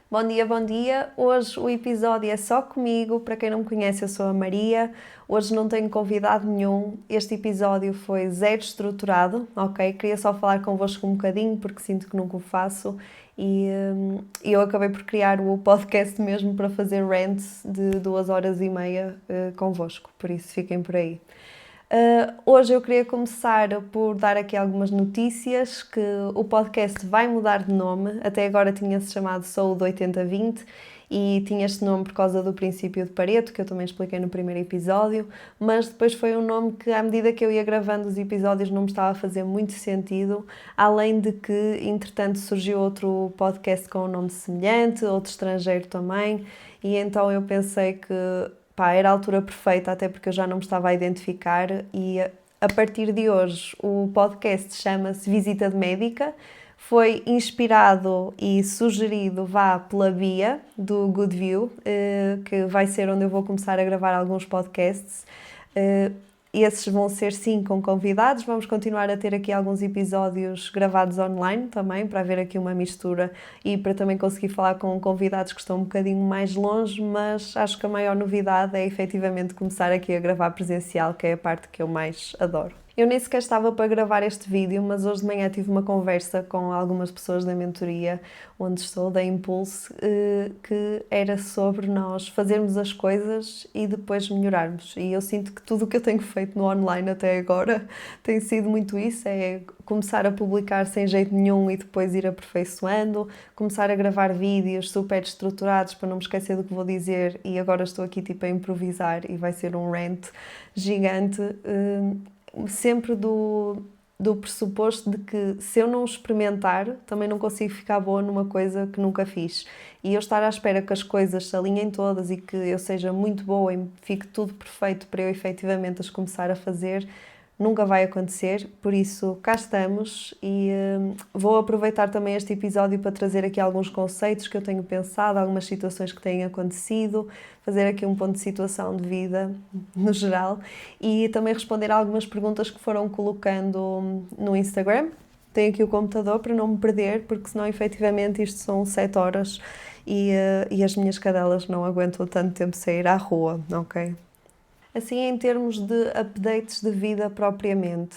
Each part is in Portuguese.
Bom dia, bom dia. Hoje o episódio é só comigo. Para quem não me conhece, eu sou a Maria. Hoje não tenho convidado nenhum. Este episódio foi zero estruturado, ok? Queria só falar convosco um bocadinho porque sinto que nunca o faço e eu acabei por criar o podcast mesmo para fazer rants de 2 horas e meia convosco, por isso fiquem por aí. Hoje eu queria começar por dar aqui algumas notícias, que o podcast vai mudar de nome. Até agora tinha-se chamado Saúde 80-20 e tinha este nome por causa do princípio de Pareto, que eu também expliquei no primeiro episódio, mas depois foi um nome que, à medida que eu ia gravando os episódios, não me estava a fazer muito sentido, além de que, entretanto, surgiu outro podcast com um nome semelhante, outro estrangeiro também, e então eu pensei que era a altura perfeita, até porque eu já não me estava a identificar e a partir de hoje o podcast chama-se Visita de Médica. Foi inspirado e sugerido pela Bia, do Good View, que vai ser onde eu vou começar a gravar alguns podcasts. Esses vão ser sim com convidados, vamos continuar a ter aqui alguns episódios gravados online também, para haver aqui uma mistura e para também conseguir falar com convidados que estão um bocadinho mais longe, mas acho que a maior novidade é efetivamente começar aqui a gravar presencial, que é a parte que eu mais adoro. Eu nem sequer estava para gravar este vídeo, mas hoje de manhã tive uma conversa com algumas pessoas da mentoria onde estou, da Impulse, que era sobre nós fazermos as coisas e depois melhorarmos. E eu sinto que tudo o que eu tenho feito no online até agora tem sido muito isso, é começar a publicar sem jeito nenhum e depois ir aperfeiçoando, começar a gravar vídeos super estruturados para não me esquecer do que vou dizer e agora estou aqui tipo a improvisar e vai ser um rant gigante. Sempre do pressuposto de que se eu não experimentar, também não consigo ficar boa numa coisa que nunca fiz. E eu estar à espera que as coisas se alinhem todas e que eu seja muito boa e fique tudo perfeito para eu efetivamente as começar a fazer, nunca vai acontecer, por isso cá estamos e vou aproveitar também este episódio para trazer aqui alguns conceitos que eu tenho pensado, algumas situações que têm acontecido, fazer aqui um ponto de situação de vida no geral e também responder a algumas perguntas que foram colocando no Instagram. Tenho aqui o computador para não me perder, porque senão efetivamente isto são 7 horas e as minhas cadelas não aguentam tanto tempo sair à rua, ok? Assim, em termos de updates de vida propriamente,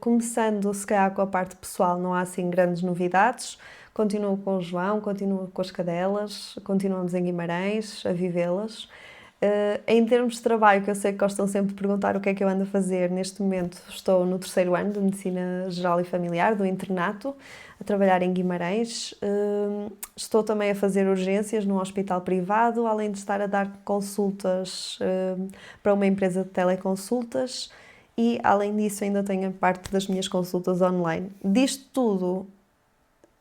começando se calhar com a parte pessoal, não há assim grandes novidades. Continuo com o João, continuo com as cadelas, continuamos em Guimarães a vivê-las. Em termos de trabalho, que eu sei que gostam sempre de perguntar o que é que eu ando a fazer, neste momento estou no 3º ano de Medicina Geral e Familiar, do internato, a trabalhar em Guimarães. Estou também a fazer urgências num hospital privado, além de estar a dar consultas para uma empresa de teleconsultas e, além disso, ainda tenho a parte das minhas consultas online. Disto tudo,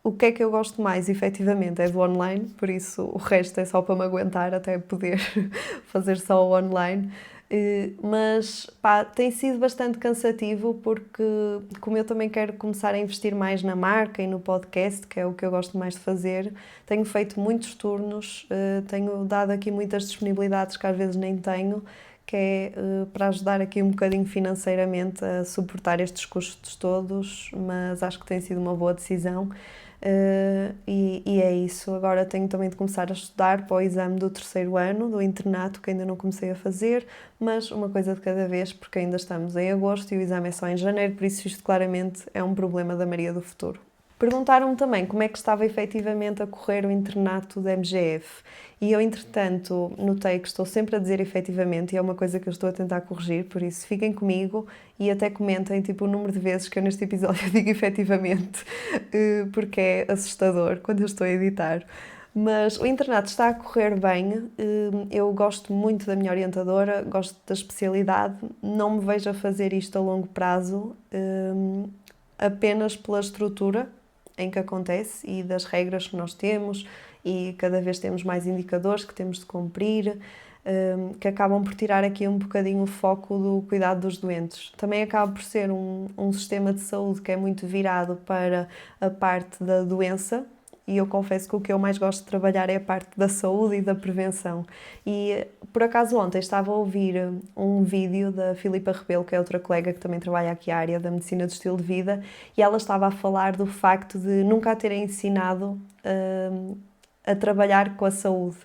o que é que eu gosto mais, efetivamente, é do online, por isso o resto é só para me aguentar até poder fazer só o online. Mas tem sido bastante cansativo porque, como eu também quero começar a investir mais na marca e no podcast, que é o que eu gosto mais de fazer, tenho feito muitos turnos, tenho dado aqui muitas disponibilidades que às vezes nem tenho, que é para ajudar aqui um bocadinho financeiramente a suportar estes custos todos, mas acho que tem sido uma boa decisão. E é isso. Agora tenho também de começar a estudar para o exame do 3º ano do internato, que ainda não comecei a fazer, mas uma coisa de cada vez, porque ainda estamos em agosto e o exame é só em janeiro, por isso isto claramente é um problema da Maria do futuro. Perguntaram-me também como é que estava efetivamente a correr o internato da MGF e eu, entretanto, notei que estou sempre a dizer efetivamente e é uma coisa que eu estou a tentar corrigir, por isso fiquem comigo e até comentem tipo, o número de vezes que eu neste episódio digo efetivamente, porque é assustador quando eu estou a editar. Mas o internato está a correr bem, eu gosto muito da minha orientadora, gosto da especialidade, não me vejo a fazer isto a longo prazo, apenas pela estrutura em que acontece e das regras que nós temos e cada vez temos mais indicadores que temos de cumprir, que acabam por tirar aqui um bocadinho o foco do cuidado dos doentes. Também acaba por ser um sistema de saúde que é muito virado para a parte da doença e eu confesso que o que eu mais gosto de trabalhar é a parte da saúde e da prevenção. E por acaso ontem estava a ouvir um vídeo da Filipa Rebelo, que é outra colega que também trabalha aqui a área da medicina do estilo de vida, e ela estava a falar do facto de nunca a terem ensinado a trabalhar com a saúde.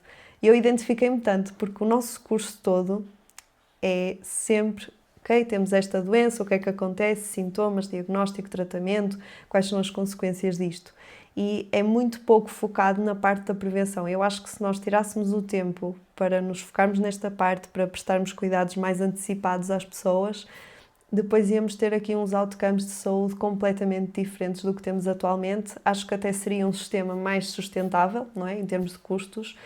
E eu identifiquei-me tanto, porque o nosso curso todo é sempre, ok, temos esta doença, o que é que acontece, sintomas, diagnóstico, tratamento, quais são as consequências disto. E é muito pouco focado na parte da prevenção. Eu acho que se nós tirássemos o tempo para nos focarmos nesta parte, para prestarmos cuidados mais antecipados às pessoas, depois íamos ter aqui uns outcomes de saúde completamente diferentes do que temos atualmente. Acho que até seria um sistema mais sustentável, não é? Em termos de custos,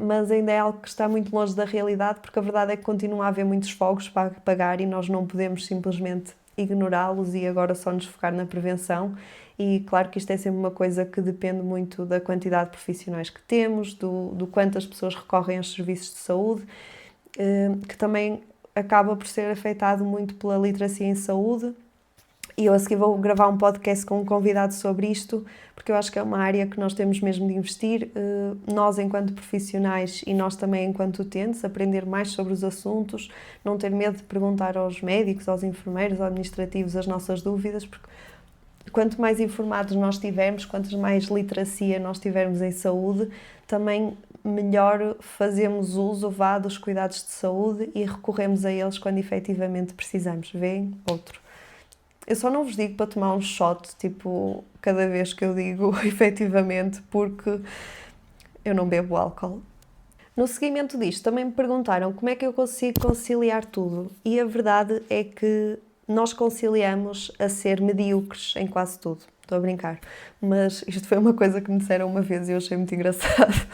mas ainda é algo que está muito longe da realidade, porque a verdade é que continua a haver muitos fogos para apagar e nós não podemos simplesmente ignorá-los e agora só nos focar na prevenção. E claro que isto é sempre uma coisa que depende muito da quantidade de profissionais que temos, do quanto as pessoas recorrem aos serviços de saúde, que também acaba por ser afetado muito pela literacia em saúde. E eu a seguir vou gravar um podcast com um convidado sobre isto, porque eu acho que é uma área que nós temos mesmo de investir, nós enquanto profissionais e nós também enquanto utentes, aprender mais sobre os assuntos, não ter medo de perguntar aos médicos, aos enfermeiros, aos administrativos as nossas dúvidas, porque quanto mais informados nós tivermos, quanto mais literacia nós tivermos em saúde, também melhor fazemos uso dos cuidados de saúde e recorremos a eles quando efetivamente precisamos. Vêem? Outro. Eu só não vos digo para tomar um shot, tipo, cada vez que eu digo efetivamente, porque eu não bebo álcool. No seguimento disto, também me perguntaram como é que eu consigo conciliar tudo. E a verdade é que nós conciliamos a ser medíocres em quase tudo. Estou a brincar. Mas isto foi uma coisa que me disseram uma vez e eu achei muito engraçado.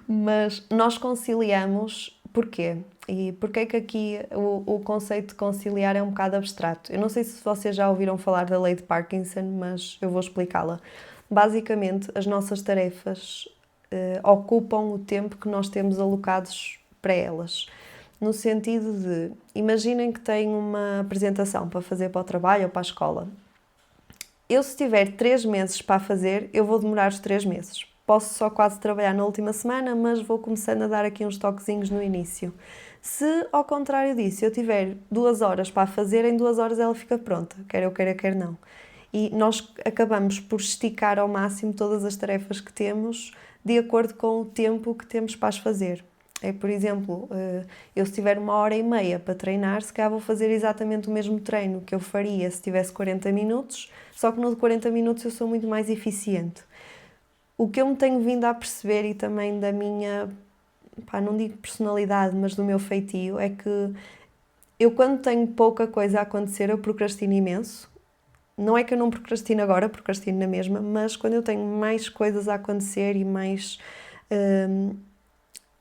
Mas nós conciliamos porquê? E porquê é que aqui o conceito de conciliar é um bocado abstrato? Eu não sei se vocês já ouviram falar da lei de Parkinson, mas eu vou explicá-la. Basicamente, as nossas tarefas ocupam o tempo que nós temos alocados para elas. No sentido de, imaginem que têm uma apresentação para fazer para o trabalho ou para a escola. Eu, se tiver 3 meses para fazer, eu vou demorar os 3 meses. Posso só quase trabalhar na última semana, mas vou começando a dar aqui uns toquezinhos no início. Se, ao contrário disso, eu tiver 2 horas para fazer, em 2 horas ela fica pronta, quer eu queira, quer não. E nós acabamos por esticar ao máximo todas as tarefas que temos de acordo com o tempo que temos para as fazer. É, por exemplo, eu se tiver 1h30 para treinar, se calhar vou fazer exatamente o mesmo treino que eu faria se tivesse 40 minutos, só que no de 40 minutos eu sou muito mais eficiente. O que eu me tenho vindo a perceber e também da minha, não digo personalidade, mas do meu feitio, é que eu quando tenho pouca coisa a acontecer, eu procrastino imenso. Não é que eu não procrastino agora, procrastino na mesma, mas quando eu tenho mais coisas a acontecer e mais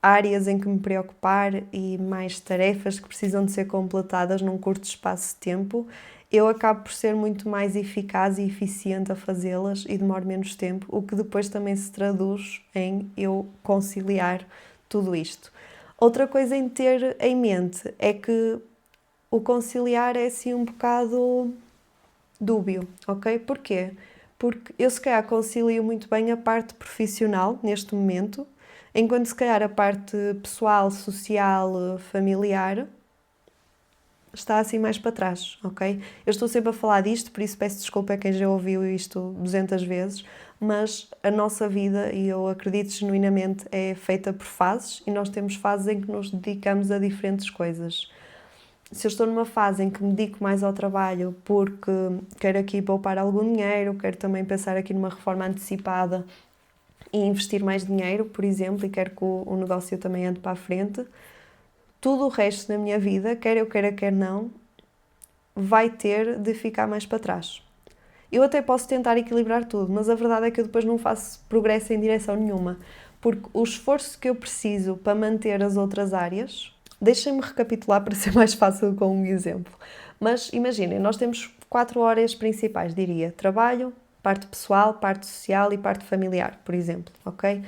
áreas em que me preocupar e mais tarefas que precisam de ser completadas num curto espaço de tempo, eu acabo por ser muito mais eficaz e eficiente a fazê-las e demoro menos tempo, o que depois também se traduz em eu conciliar tudo isto. Outra coisa em ter em mente é que o conciliar é assim um bocado dúbio, ok? Porquê? Porque eu se calhar concilio muito bem a parte profissional neste momento, enquanto se calhar a parte pessoal, social, familiar está assim mais para trás, ok? Eu estou sempre a falar disto, por isso peço desculpa a quem já ouviu isto 200 vezes, mas a nossa vida, e eu acredito genuinamente, é feita por fases e nós temos fases em que nos dedicamos a diferentes coisas. Se eu estou numa fase em que me dedico mais ao trabalho porque quero aqui poupar algum dinheiro, quero também pensar aqui numa reforma antecipada e investir mais dinheiro, por exemplo, e quero que o negócio também ande para a frente, tudo o resto da minha vida, quer eu queira, quer não, vai ter de ficar mais para trás. Eu até posso tentar equilibrar tudo, mas a verdade é que eu depois não faço progresso em direção nenhuma, porque o esforço que eu preciso para manter as outras áreas, deixem-me recapitular para ser mais fácil com um exemplo, mas imaginem, nós temos 4 áreas principais, diria, trabalho, parte pessoal, parte social e parte familiar, por exemplo, ok?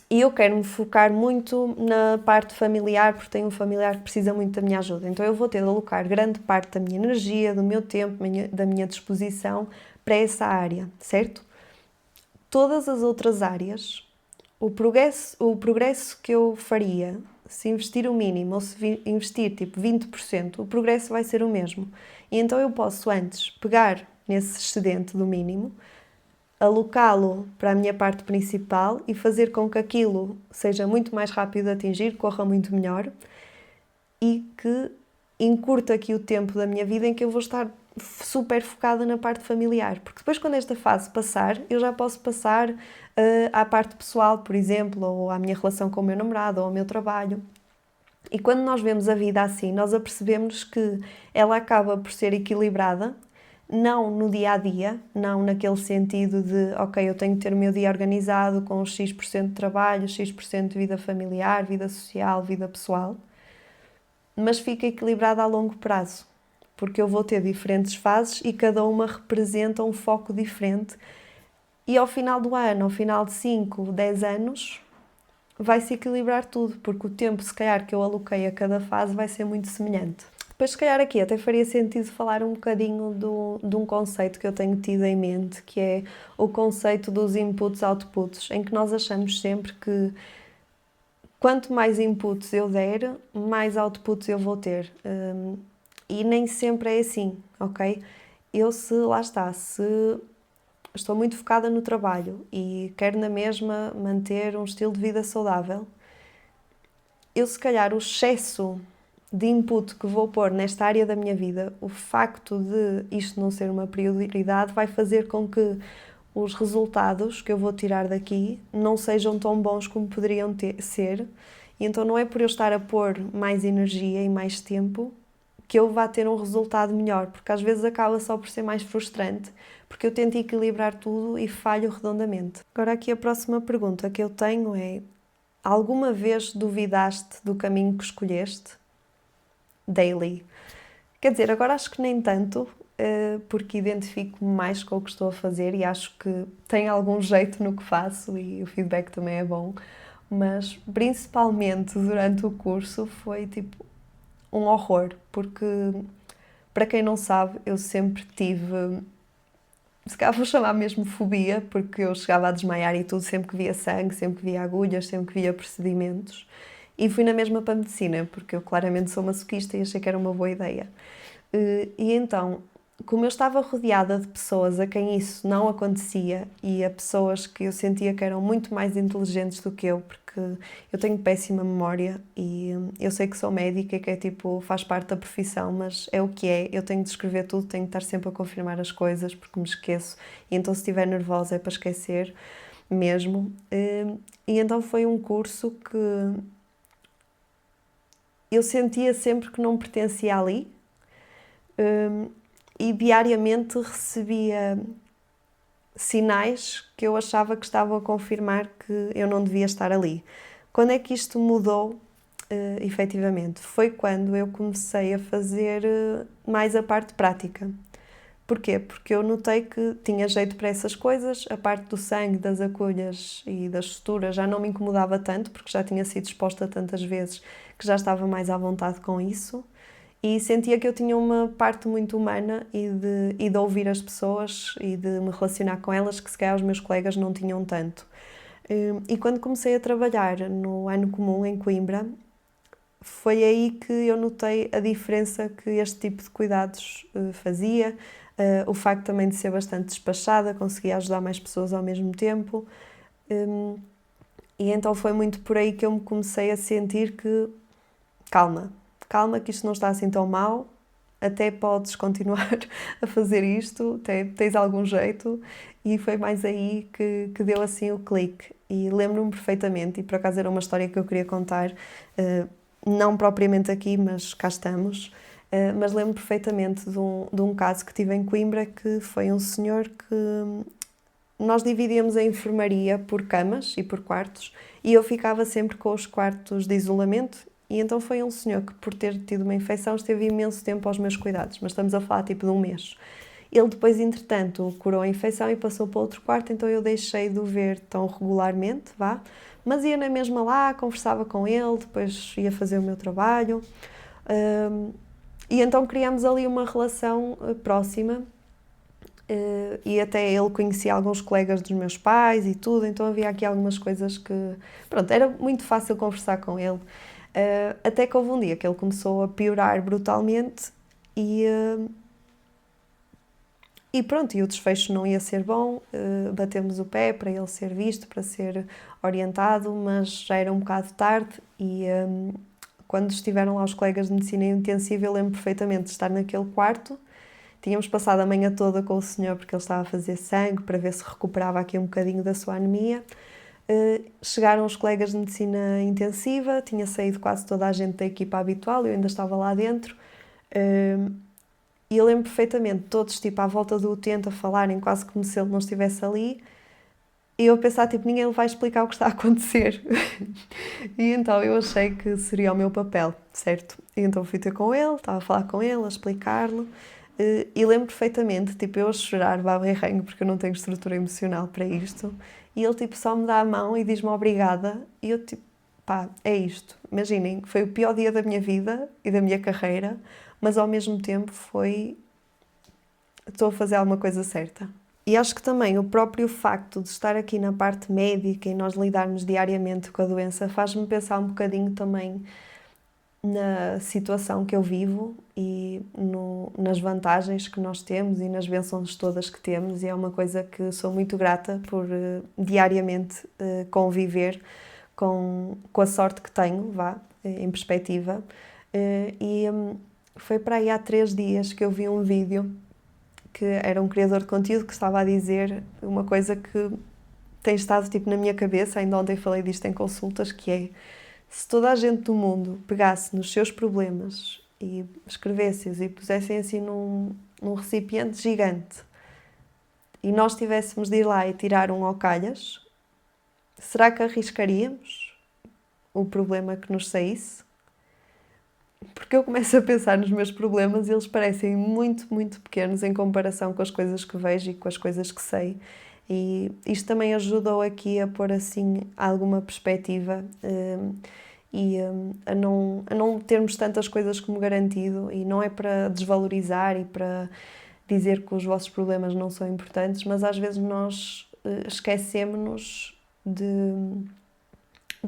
E eu quero me focar muito na parte familiar, porque tenho um familiar que precisa muito da minha ajuda. Então eu vou ter de alocar grande parte da minha energia, do meu tempo, da minha disposição para essa área, certo? Todas as outras áreas, o progresso que eu faria, se investir o mínimo ou se investir tipo 20%, o progresso vai ser o mesmo. E então eu posso antes pegar nesse excedente do mínimo, alocá-lo para a minha parte principal e fazer com que aquilo seja muito mais rápido de atingir, corra muito melhor e que encurta aqui o tempo da minha vida em que eu vou estar super focada na parte familiar. Porque depois, quando esta fase passar, eu já posso passar à parte pessoal, por exemplo, ou à minha relação com o meu namorado, ou ao meu trabalho. E quando nós vemos a vida assim, nós apercebemos que ela acaba por ser equilibrada, não no dia a dia, não naquele sentido de, ok, eu tenho que ter o meu dia organizado com os X% de trabalho, X% de vida familiar, vida social, vida pessoal, mas fica equilibrada a longo prazo, porque eu vou ter diferentes fases e cada uma representa um foco diferente. E ao final do ano, ao final de 5, 10 anos, vai-se equilibrar tudo, porque o tempo, se calhar, que eu aloquei a cada fase vai ser muito semelhante. Depois, se calhar, aqui até faria sentido falar um bocadinho de um conceito que eu tenho tido em mente, que é o conceito dos inputs-outputs, em que nós achamos sempre que quanto mais inputs eu der, mais outputs eu vou ter. E nem sempre é assim, ok? Lá está, se estou muito focada no trabalho e quero na mesma manter um estilo de vida saudável, eu se calhar o excesso de input que vou pôr nesta área da minha vida, o facto de isto não ser uma prioridade, vai fazer com que os resultados que eu vou tirar daqui não sejam tão bons como poderiam ser. E então não é por eu estar a pôr mais energia e mais tempo que eu vá ter um resultado melhor, porque às vezes acaba só por ser mais frustrante, porque eu tento equilibrar tudo e falho redondamente. Agora aqui a próxima pergunta que eu tenho é: alguma vez duvidaste do caminho que escolheste? Daily. Quer dizer, agora acho que nem tanto, porque identifico-me mais com o que estou a fazer e acho que tenho algum jeito no que faço e o feedback também é bom, mas principalmente durante o curso foi tipo um horror, porque para quem não sabe, eu sempre tive, se calhar vou chamar mesmo fobia, porque eu chegava a desmaiar e tudo, sempre que via sangue, sempre que via agulhas, sempre que via procedimentos. E fui na mesma para a medicina, porque eu claramente sou masoquista e achei que era uma boa ideia. E então, como eu estava rodeada de pessoas a quem isso não acontecia e a pessoas que eu sentia que eram muito mais inteligentes do que eu, porque eu tenho péssima memória e eu sei que sou médica e que é tipo, faz parte da profissão, mas é o que é, eu tenho de escrever tudo, tenho de estar sempre a confirmar as coisas porque me esqueço e então se estiver nervosa é para esquecer mesmo. E então foi um curso que eu sentia sempre que não pertencia ali. E diariamente recebia sinais que eu achava que estavam a confirmar que eu não devia estar ali. Quando é que isto mudou, efetivamente? Foi quando eu comecei a fazer mais a parte prática. Porquê? Porque eu notei que tinha jeito para essas coisas, a parte do sangue, das agulhas e das suturas já não me incomodava tanto, porque já tinha sido exposta tantas vezes que já estava mais à vontade com isso. E sentia que eu tinha uma parte muito humana e de ouvir as pessoas e de me relacionar com elas que se calhar os meus colegas não tinham tanto. E quando comecei a trabalhar no ano comum em Coimbra, foi aí que eu notei a diferença que este tipo de cuidados fazia, o facto também de ser bastante despachada, conseguia ajudar mais pessoas ao mesmo tempo. E então foi muito por aí que eu me comecei a sentir que, calma, que isto não está assim tão mal, até podes continuar a fazer isto, tens algum jeito, e foi mais aí que deu assim o clique. E lembro-me perfeitamente, e por acaso era uma história que eu queria contar, não propriamente aqui, mas cá estamos, mas lembro perfeitamente de um caso que tive em Coimbra, que foi um senhor que nós dividíamos a enfermaria por camas e por quartos, e eu ficava sempre com os quartos de isolamento. E então foi um senhor que, por ter tido uma infecção, esteve imenso tempo aos meus cuidados, mas estamos a falar tipo de um mês. Ele depois, entretanto, curou a infecção e passou para outro quarto, então eu deixei de o ver tão regularmente, mas ia na mesma lá, conversava com ele, depois ia fazer o meu trabalho. E então criámos ali uma relação próxima. E até ele conhecia alguns colegas dos meus pais e tudo, então havia aqui algumas coisas que... Pronto, era muito fácil conversar com ele. Até que houve um dia que ele começou a piorar brutalmente e E pronto, e o desfecho não ia ser bom, batemos o pé para ele ser visto, para ser orientado, mas já era um bocado tarde e quando estiveram lá os colegas de medicina intensiva, eu lembro perfeitamente de estar naquele quarto. Tínhamos passado a manhã toda com o senhor porque ele estava a fazer sangue para ver se recuperava aqui um bocadinho da sua anemia. Chegaram os colegas de medicina intensiva, tinha saído quase toda a gente da equipa habitual, eu ainda estava lá dentro. E eu lembro perfeitamente, todos tipo à volta do utente a falarem quase como se ele não estivesse ali. E eu a pensar, tipo, ninguém lhe vai explicar o que está a acontecer. E então eu achei que seria o meu papel, certo? E então fui ter com ele, estava a falar com ele, a explicar-lhe. E lembro perfeitamente, tipo, eu a chorar, baba e ranho, porque eu não tenho estrutura emocional para isto. E ele, tipo, só me dá a mão e diz-me obrigada. E eu, tipo, pá, é isto. Imaginem, foi o pior dia da minha vida e da minha carreira, mas ao mesmo tempo estou a fazer alguma coisa certa. E acho que também o próprio facto de estar aqui na parte médica e nós lidarmos diariamente com a doença faz-me pensar um bocadinho também na situação que eu vivo e nas vantagens que nós temos e nas bênçãos todas que temos, e é uma coisa que sou muito grata por diariamente conviver com a sorte que tenho, vá, em perspectiva. Foi para aí há 3 dias que eu vi um vídeo que era um criador de conteúdo que estava a dizer uma coisa que tem estado tipo na minha cabeça, ainda ontem falei disto em consultas, que é: se toda a gente do mundo pegasse nos seus problemas e escrevesse-os e pusessem assim num recipiente gigante e nós tivéssemos de ir lá e tirar um ao calhas, será que arriscaríamos o problema que nos saísse? Porque eu começo a pensar nos meus problemas e eles parecem muito, muito pequenos em comparação com as coisas que vejo e com as coisas que sei. E isto também ajudou aqui a pôr assim alguma perspectiva e a não termos tantas coisas como garantido. E não é para desvalorizar e para dizer que os vossos problemas não são importantes, mas às vezes nós esquecemos-nos de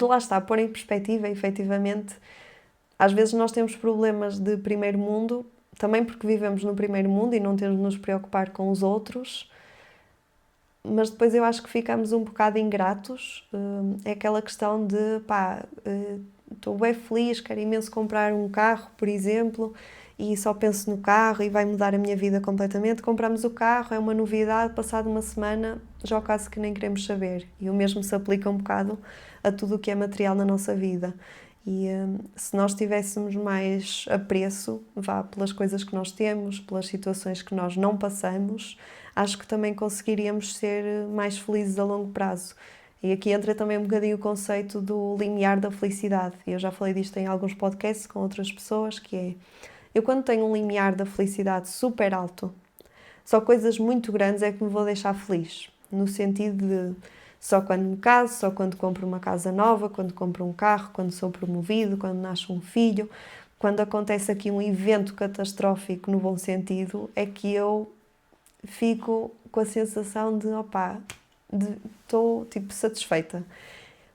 lá estar, pôr em perspectiva, efetivamente. Às vezes nós temos problemas de primeiro mundo, também porque vivemos no primeiro mundo e não temos de nos preocupar com os outros, mas depois eu acho que ficamos um bocado ingratos. É aquela questão de, pá, estou bem feliz, quero imenso comprar um carro, por exemplo, e só penso no carro e vai mudar a minha vida completamente. Compramos o carro, é uma novidade, passado uma semana já é o caso que nem queremos saber. E o mesmo se aplica um bocado a tudo o que é material na nossa vida. E se nós tivéssemos mais apreço, vá, pelas coisas que nós temos, pelas situações que nós não passamos, acho que também conseguiríamos ser mais felizes a longo prazo. E aqui entra também um bocadinho o conceito do limiar da felicidade. Eu já falei disto em alguns podcasts com outras pessoas, que é: eu quando tenho um limiar da felicidade super alto, só coisas muito grandes é que me vou deixar feliz. No sentido de só quando me caso, só quando compro uma casa nova, quando compro um carro, quando sou promovido, quando nasce um filho, quando acontece aqui um evento catastrófico no bom sentido, é que eu fico com a sensação de, opá, estou tipo satisfeita.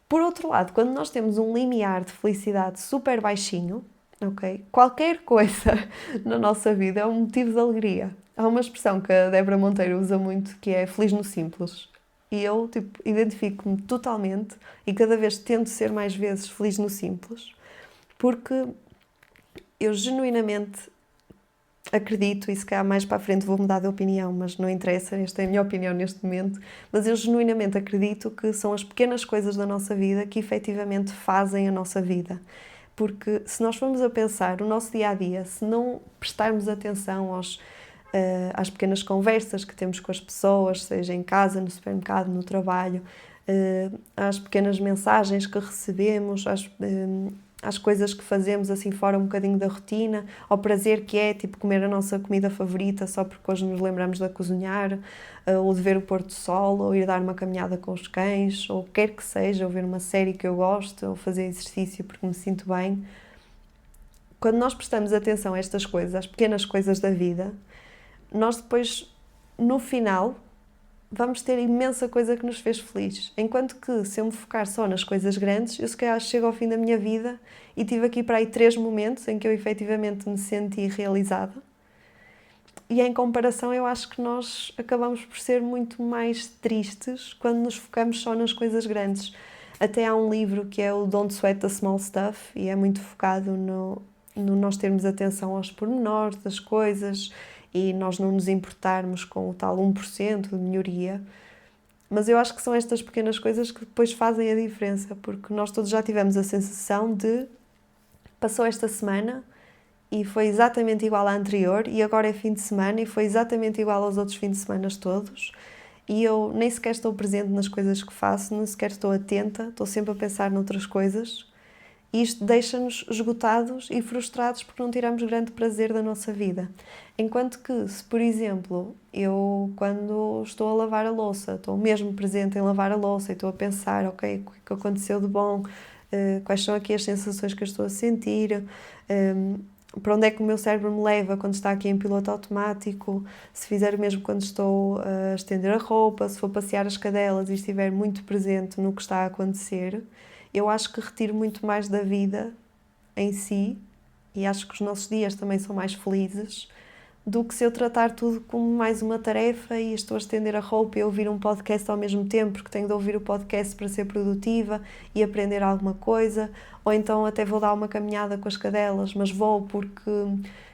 Por outro lado, quando nós temos um limiar de felicidade super baixinho, ok? Qualquer coisa na nossa vida é um motivo de alegria. Há uma expressão que a Débora Monteiro usa muito, que é feliz no simples. E eu, tipo, identifico-me totalmente e cada vez tento ser mais vezes feliz no simples, porque eu genuinamente acredito, e se calhar mais para a frente vou mudar de opinião, mas não interessa, esta é a minha opinião neste momento, mas eu genuinamente acredito que são as pequenas coisas da nossa vida que efetivamente fazem a nossa vida. Porque se nós formos a pensar o nosso dia-a-dia, se não prestarmos atenção às pequenas conversas que temos com as pessoas, seja em casa, no supermercado, no trabalho, às pequenas mensagens que recebemos, às coisas que fazemos assim fora um bocadinho da rotina, ao prazer que é tipo comer a nossa comida favorita só porque hoje nos lembramos de a cozinhar, ou de ver o pôr do sol, ou ir dar uma caminhada com os cães, ou quer que seja, ou ver uma série que eu gosto, ou fazer exercício porque me sinto bem. Quando nós prestamos atenção a estas coisas, às pequenas coisas da vida, nós depois, no final, vamos ter imensa coisa que nos fez felizes. Enquanto que, se eu me focar só nas coisas grandes, eu se calhar chego ao fim da minha vida e tive aqui para aí 3 momentos em que eu efetivamente me senti realizada. E em comparação eu acho que nós acabamos por ser muito mais tristes quando nos focamos só nas coisas grandes. Até há um livro que é o Don't Sweat the Small Stuff e é muito focado no nós termos atenção aos pormenores das coisas e nós não nos importarmos com o tal 1% de melhoria. Mas eu acho que são estas pequenas coisas que depois fazem a diferença, porque nós todos já tivemos a sensação de passou esta semana e foi exatamente igual à anterior e agora é fim de semana e foi exatamente igual aos outros fins de semana todos e eu nem sequer estou presente nas coisas que faço, nem sequer estou atenta, estou sempre a pensar noutras coisas e isto deixa-nos esgotados e frustrados porque não tiramos grande prazer da nossa vida. Enquanto que, se por exemplo, eu quando estou a lavar a louça, estou mesmo presente em lavar a louça e estou a pensar, ok, o que aconteceu de bom, quais são aqui as sensações que eu estou a sentir, para onde é que o meu cérebro me leva quando está aqui em piloto automático, se fizer o mesmo quando estou a estender a roupa, se for passear as cadelas e estiver muito presente no que está a acontecer, eu acho que retiro muito mais da vida em si e acho que os nossos dias também são mais felizes do que se eu tratar tudo como mais uma tarefa e estou a estender a roupa e a ouvir um podcast ao mesmo tempo, porque tenho de ouvir o podcast para ser produtiva e aprender alguma coisa, ou então até vou dar uma caminhada com as cadelas, mas vou porque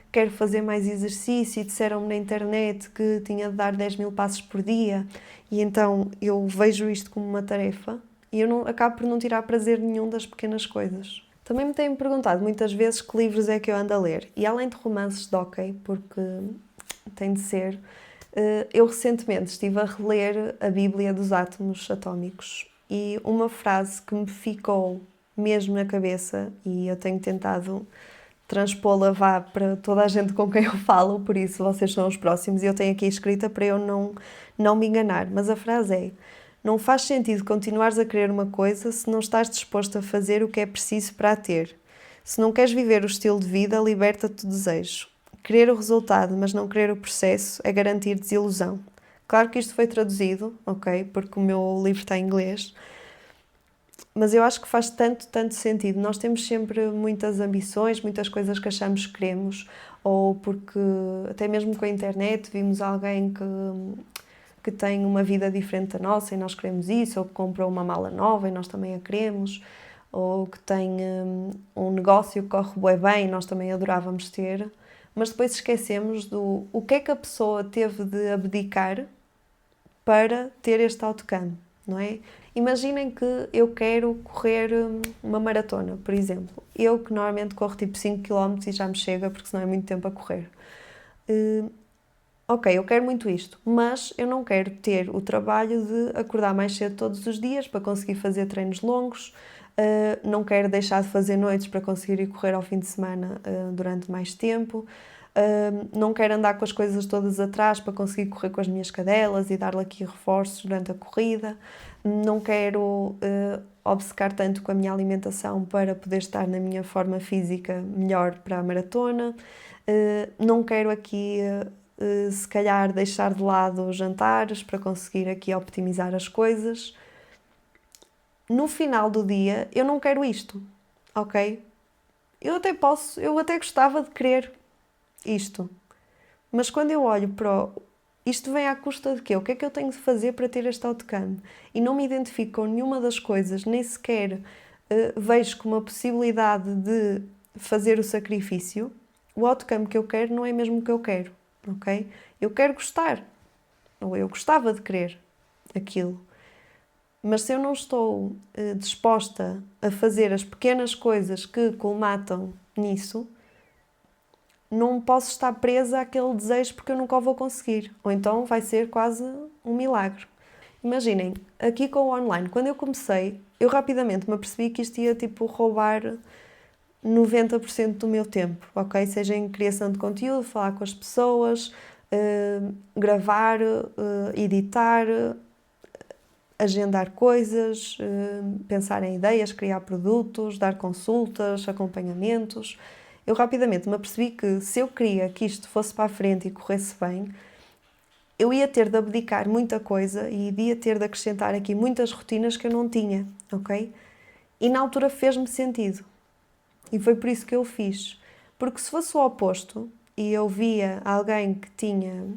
quero fazer mais exercício e disseram-me na internet que tinha de dar 10 mil passos por dia e então eu vejo isto como uma tarefa e eu não, acabo por não tirar prazer nenhum das pequenas coisas. Também me têm perguntado muitas vezes que livros é que eu ando a ler. E além de romances de hockey, porque tem de ser, eu recentemente estive a reler a Bíblia dos Átomos Atómicos e uma frase que me ficou mesmo na cabeça e eu tenho tentado transpô-la vá para toda a gente com quem eu falo, por isso vocês são os próximos e eu tenho aqui escrita para eu não me enganar. Mas a frase é: não faz sentido continuares a querer uma coisa se não estás disposto a fazer o que é preciso para a ter. Se não queres viver o estilo de vida, liberta-te do desejo. Querer o resultado, mas não querer o processo, é garantir desilusão. Claro que isto foi traduzido, ok? Porque o meu livro está em inglês. Mas eu acho que faz tanto sentido. Nós temos sempre muitas ambições, muitas coisas que achamos que queremos, ou porque até mesmo com a internet vimos alguém que tem uma vida diferente da nossa e nós queremos isso, ou que comprou uma mala nova e nós também a queremos, ou que tem um negócio que corre bué bem e nós também adorávamos ter, mas depois esquecemos do o que é que a pessoa teve de abdicar para ter este outcome, não é? Imaginem que eu quero correr uma maratona, por exemplo. Eu que normalmente corro tipo 5 km e já me chega, porque senão é muito tempo a correr. Ok, eu quero muito isto, mas eu não quero ter o trabalho de acordar mais cedo todos os dias para conseguir fazer treinos longos, não quero deixar de fazer noites para conseguir ir correr ao fim de semana durante mais tempo, não quero andar com as coisas todas atrás para conseguir correr com as minhas cadelas e dar-lhe aqui reforços durante a corrida, não quero obcecar tanto com a minha alimentação para poder estar na minha forma física melhor para a maratona, não quero aqui se calhar deixar de lado os jantares para conseguir aqui optimizar as coisas. No final do dia, eu não quero isto, ok? Eu até gostava de querer isto, mas quando eu olho para isto vem à custa de quê? O que é que eu tenho de fazer para ter este outcome? E não me identifico com nenhuma das coisas, nem sequer vejo como uma possibilidade de fazer o sacrifício. O outcome que eu quero não é mesmo o que eu quero, ok? Eu quero gostar, ou eu gostava de querer aquilo. Mas se eu não estou disposta a fazer as pequenas coisas que colmatam nisso, não posso estar presa àquele desejo porque eu nunca o vou conseguir. Ou então vai ser quase um milagre. Imaginem, aqui com o online, quando eu comecei, eu rapidamente me apercebi que isto ia tipo roubar 90% do meu tempo, ok? Seja em criação de conteúdo, falar com as pessoas, gravar, editar, agendar coisas, pensar em ideias, criar produtos, dar consultas, acompanhamentos. Eu rapidamente me apercebi que se eu queria que isto fosse para a frente e corresse bem, eu ia ter de abdicar muita coisa e ia ter de acrescentar aqui muitas rotinas que eu não tinha, ok? E na altura fez-me sentido. E foi por isso que eu fiz. Porque se fosse o oposto, e eu via alguém que tinha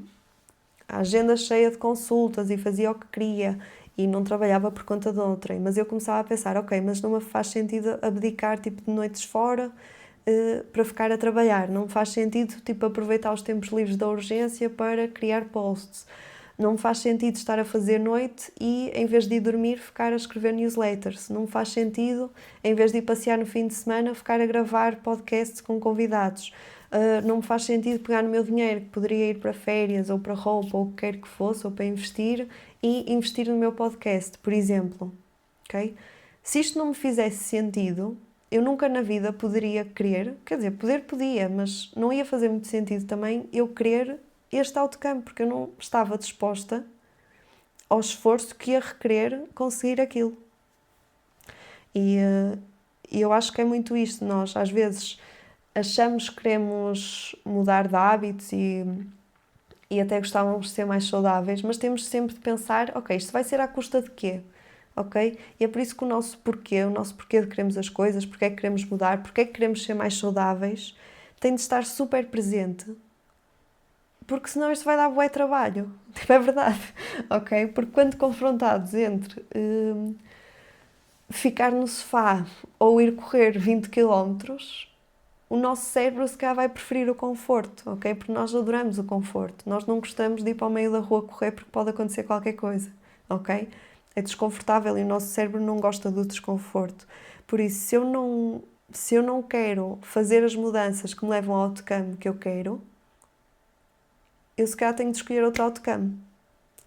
a agenda cheia de consultas e fazia o que queria e não trabalhava por conta de outrem, mas eu começava a pensar, ok, mas não me faz sentido abdicar tipo de noites fora para ficar a trabalhar, não me faz sentido tipo aproveitar os tempos livres da urgência para criar posts, não me faz sentido estar a fazer noite e em vez de ir dormir ficar a escrever newsletters, não me faz sentido em vez de ir passear no fim de semana ficar a gravar podcasts com convidados. Não me faz sentido pegar no meu dinheiro, que poderia ir para férias ou para roupa ou o que quer que fosse, ou para investir, e investir no meu podcast, por exemplo. Okay? Se isto não me fizesse sentido, eu nunca na vida poderia querer, quer dizer, podia, mas não ia fazer muito sentido também eu querer este outcome, porque eu não estava disposta ao esforço que ia requerer conseguir aquilo. E eu acho que é muito isto, nós às vezes achamos que queremos mudar de hábitos e até gostávamos de ser mais saudáveis, mas temos sempre de pensar, ok, isto vai ser à custa de quê? Ok? E é por isso que o nosso porquê de queremos as coisas, porque é que queremos mudar, porque é que queremos ser mais saudáveis, tem de estar super presente, porque senão isto vai dar bué trabalho. É verdade, ok? Porque quando confrontados entre ficar no sofá ou ir correr 20 km, o nosso cérebro se calhar vai preferir o conforto, ok? Porque nós adoramos o conforto. Nós não gostamos de ir para o meio da rua correr porque pode acontecer qualquer coisa, ok? É desconfortável e o nosso cérebro não gosta do desconforto. Por isso, se eu não quero fazer as mudanças que me levam ao outcome que eu quero, eu se calhar tenho de escolher outro outcome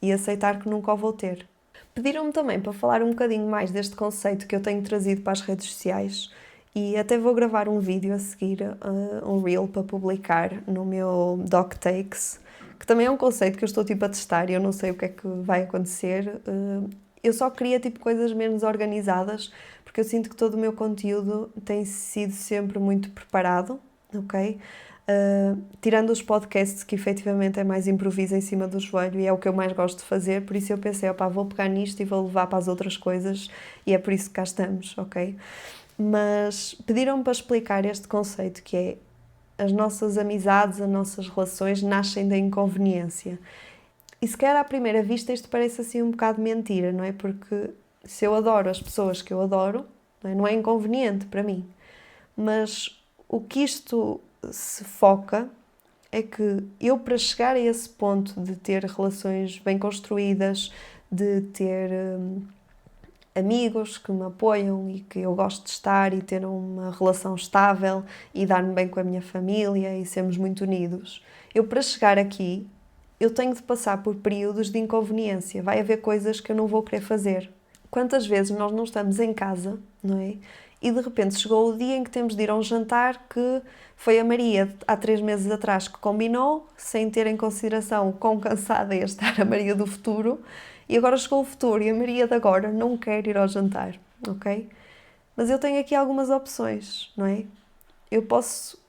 e aceitar que nunca o vou ter. Pediram-me também para falar um bocadinho mais deste conceito que eu tenho trazido para as redes sociais e até vou gravar um vídeo a seguir, um reel para publicar no meu Doc Takes, que também é um conceito que eu estou tipo a testar e eu não sei o que é que vai acontecer. Eu só queria tipo coisas menos organizadas, porque eu sinto que todo o meu conteúdo tem sido sempre muito preparado, ok? Tirando os podcasts que efetivamente é mais improviso em cima do joelho e é o que eu mais gosto de fazer, por isso eu pensei, opá, vou pegar nisto e vou levar para as outras coisas e é por isso que cá estamos, ok? Mas pediram-me para explicar este conceito que é as nossas amizades, as nossas relações nascem da inconveniência. E se calhar à primeira vista isto parece assim um bocado mentira, não é? Porque se eu adoro as pessoas que eu adoro, não é inconveniente para mim. Mas o que isto se foca é que eu, para chegar a esse ponto de ter relações bem construídas, de ter amigos que me apoiam e que eu gosto de estar e ter uma relação estável e dar-me bem com a minha família e sermos muito unidos, eu, para chegar aqui, eu tenho de passar por períodos de inconveniência. Vai haver coisas que eu não vou querer fazer. Quantas vezes nós não estamos em casa, não é? E de repente chegou o dia em que temos de ir a um jantar que foi a Maria, há 3 meses atrás, que combinou, sem ter em consideração o quão cansada ia estar a Maria do futuro, e agora chegou o futuro e a Maria de agora não quer ir ao jantar, ok? Mas eu tenho aqui algumas opções, não é? Eu posso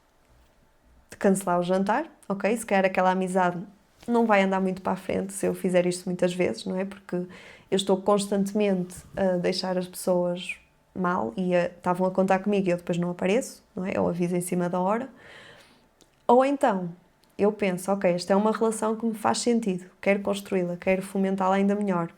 cancelar o jantar, ok? Se calhar aquela amizade não vai andar muito para a frente se eu fizer isto muitas vezes, não é? Porque eu estou constantemente a deixar as pessoas mal e estavam a contar comigo e eu depois não apareço, não é? Eu aviso em cima da hora. Ou então, eu penso, ok, esta é uma relação que me faz sentido, quero construí-la, quero fomentá-la ainda melhor.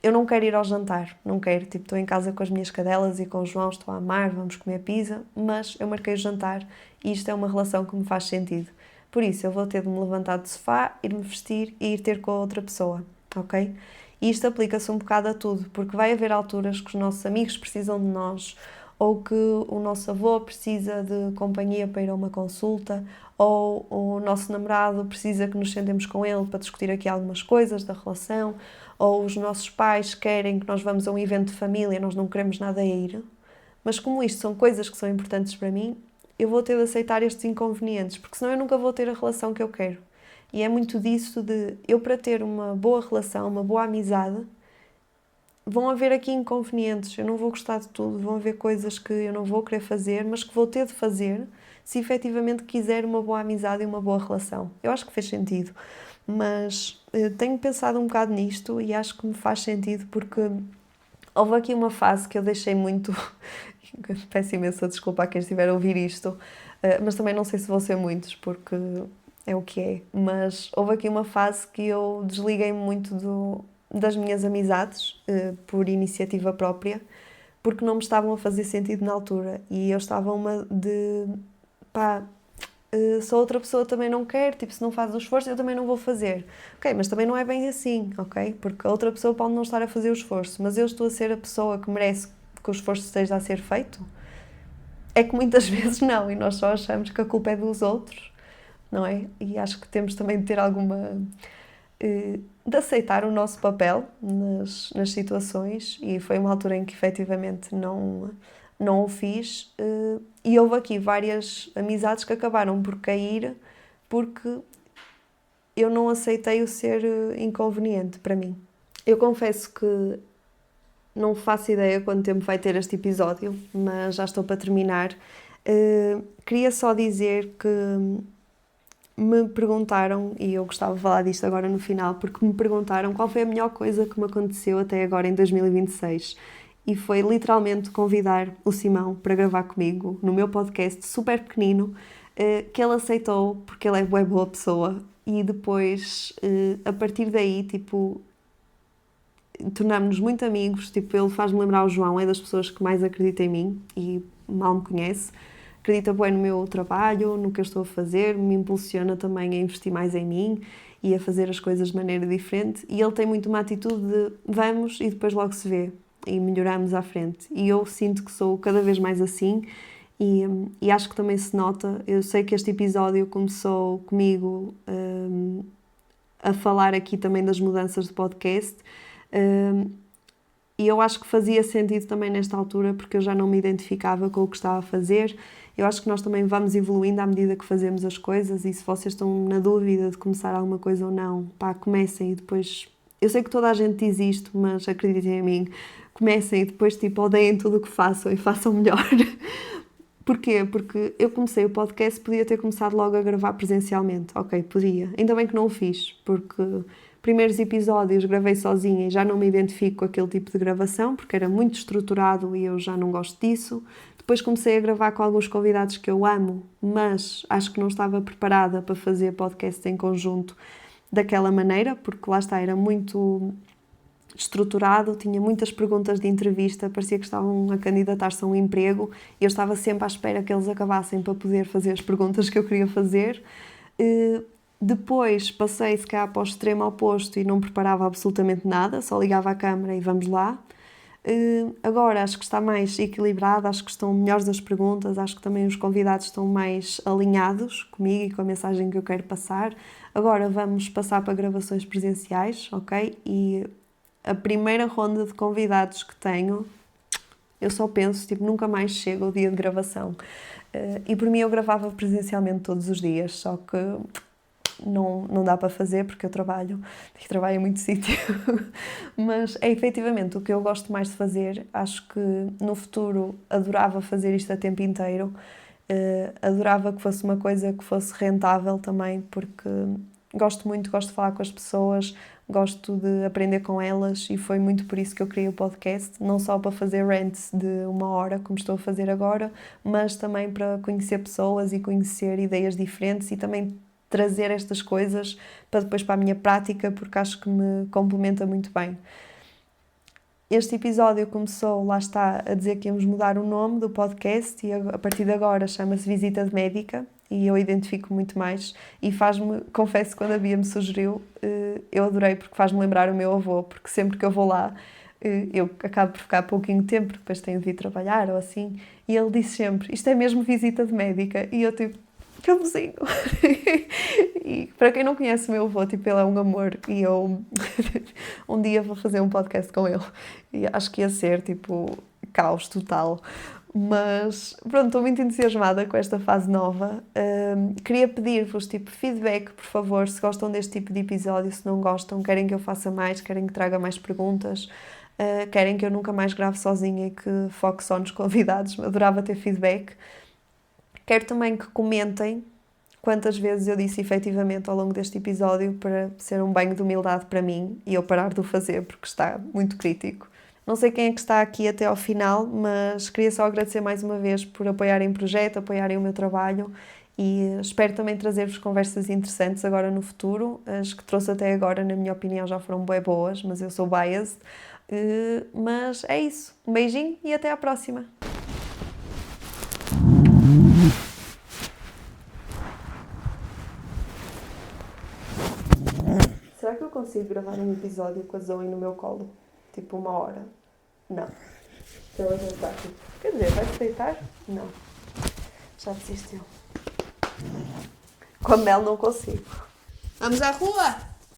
Eu não quero ir ao jantar, não quero, tipo, estou em casa com as minhas cadelas e com o João, estou a amar, vamos comer pizza, mas eu marquei o jantar e isto é uma relação que me faz sentido. Por isso, eu vou ter de me levantar do sofá, ir-me vestir e ir ter com a outra pessoa, ok? E isto aplica-se um bocado a tudo, porque vai haver alturas que os nossos amigos precisam de nós, ou que o nosso avô precisa de companhia para ir a uma consulta, ou o nosso namorado precisa que nos sentemos com ele para discutir aqui algumas coisas da relação, ou os nossos pais querem que nós vamos a um evento de família, nós não queremos nada a ir. Mas como isto são coisas que são importantes para mim, eu vou ter de aceitar estes inconvenientes, porque senão eu nunca vou ter a relação que eu quero. E é muito disso de eu, para ter uma boa relação, uma boa amizade, vão haver aqui inconvenientes, eu não vou gostar de tudo, vão haver coisas que eu não vou querer fazer, mas que vou ter de fazer se efetivamente quiser uma boa amizade e uma boa relação. Eu acho que fez sentido, mas tenho pensado um bocado nisto e acho que me faz sentido porque houve aqui uma fase que eu deixei muito, peço imensa desculpa a quem estiver a ouvir isto, mas também não sei se vou ser muitos, porque é o que é. Mas houve aqui uma fase que eu desliguei-me muito das minhas amizades, por iniciativa própria, porque não me estavam a fazer sentido na altura. E eu estava uma de, pá, se a outra pessoa também não quer, tipo, se não faz o esforço, eu também não vou fazer. Ok, mas também não é bem assim, ok? Porque a outra pessoa pode não estar a fazer o esforço, mas eu estou a ser a pessoa que merece que o esforço esteja a ser feito? É que muitas vezes não, e nós só achamos que a culpa é dos outros, não é? E acho que temos também de ter alguma, de aceitar o nosso papel nas situações, e foi uma altura em que efetivamente não o fiz, e houve aqui várias amizades que acabaram por cair porque eu não aceitei o ser inconveniente para mim. Eu confesso que não faço ideia quanto tempo vai ter este episódio, mas já estou para terminar. Queria só dizer que me perguntaram, e eu gostava de falar disto agora no final, porque me perguntaram qual foi a melhor coisa que me aconteceu até agora em 2026. E foi literalmente convidar o Simão para gravar comigo no meu podcast super pequenino, que ele aceitou porque ele é uma boa pessoa. E depois, a partir daí, tipo, tornámos-nos muito amigos. Tipo, ele faz-me lembrar o João, é das pessoas que mais acredita em mim e mal me conhece. Acredita bem no meu trabalho, no que eu estou a fazer, me impulsiona também a investir mais em mim e a fazer as coisas de maneira diferente. E ele tem muito uma atitude de vamos e depois logo se vê e melhoramos à frente. E eu sinto que sou cada vez mais assim e acho que também se nota. Eu sei que este episódio começou comigo a falar aqui também das mudanças do podcast. E eu acho que fazia sentido também nesta altura, porque eu já não me identificava com o que estava a fazer. Eu acho que nós também vamos evoluindo à medida que fazemos as coisas, e se vocês estão na dúvida de começar alguma coisa ou não, pá, comecem e depois... Eu sei que toda a gente diz isto, mas acreditem em mim, comecem e depois, tipo, odeiem tudo o que façam e façam melhor. Porquê? Porque eu comecei o podcast, podia ter começado logo a gravar presencialmente. Ok, podia. Ainda bem que não o fiz, porque primeiros episódios gravei sozinha e já não me identifico com aquele tipo de gravação, porque era muito estruturado e eu já não gosto disso. Depois comecei a gravar com alguns convidados que eu amo, mas acho que não estava preparada para fazer podcast em conjunto daquela maneira, porque lá está, era muito estruturado, tinha muitas perguntas de entrevista, parecia que estavam a candidatar-se a um emprego e eu estava sempre à espera que eles acabassem para poder fazer as perguntas que eu queria fazer. Depois passei se calhar para o extremo oposto e não preparava absolutamente nada, só ligava a câmera e vamos lá. Agora acho que está mais equilibrado, acho que estão melhores as perguntas, acho que também os convidados estão mais alinhados comigo e com a mensagem que eu quero passar. Agora vamos passar para gravações presenciais, ok? E a primeira ronda de convidados que tenho, eu só penso, tipo, nunca mais chega o dia de gravação. E por mim eu gravava presencialmente todos os dias, só que não dá para fazer porque eu trabalho em muito sítio. Mas é efetivamente o que eu gosto mais de fazer. Acho que no futuro adorava fazer isto a tempo inteiro. Adorava que fosse uma coisa que fosse rentável também, porque gosto de falar com as pessoas, gosto de aprender com elas e foi muito por isso que eu criei o podcast, não só para fazer rants de 1 hora, como estou a fazer agora, mas também para conhecer pessoas e conhecer ideias diferentes e também trazer estas coisas para depois para a minha prática, porque acho que me complementa muito bem. Este episódio começou, lá está, a dizer que íamos mudar o nome do podcast e a partir de agora chama-se Visita de Médica e eu identifico muito mais e faz-me, confesso, quando a Bia me sugeriu, eu adorei porque faz-me lembrar o meu avô, porque sempre que eu vou lá eu acabo por ficar pouquinho tempo, depois tenho de ir trabalhar ou assim, e ele disse sempre, isto é mesmo Visita de Médica, e eu tipo, meu vizinho. E para quem não conhece o meu avô, tipo, ele é um amor e eu um dia vou fazer um podcast com ele e acho que ia ser tipo caos total. Mas pronto, estou muito entusiasmada com esta fase nova. Queria pedir-vos tipo feedback, por favor, se gostam deste tipo de episódio, se não gostam, querem que eu faça mais, querem que traga mais perguntas, querem que eu nunca mais grave sozinha e que foque só nos convidados. Adorava ter feedback. Quero também que comentem quantas vezes eu disse efetivamente ao longo deste episódio para ser um banho de humildade para mim e eu parar de o fazer porque está muito crítico. Não sei quem é que está aqui até ao final, mas queria só agradecer mais uma vez por apoiarem o projeto, apoiarem o meu trabalho e espero também trazer-vos conversas interessantes agora no futuro. As que trouxe até agora, na minha opinião, já foram bem boas, mas eu sou biased. Mas é isso. Um beijinho e até à próxima. Será que eu consigo gravar um episódio com a Zoe no meu colo? Tipo 1 hora? Não. Se ela já está aqui. Quer dizer, vai-se deitar? Não. Já desistiu. Com a Mel não consigo. Vamos à rua?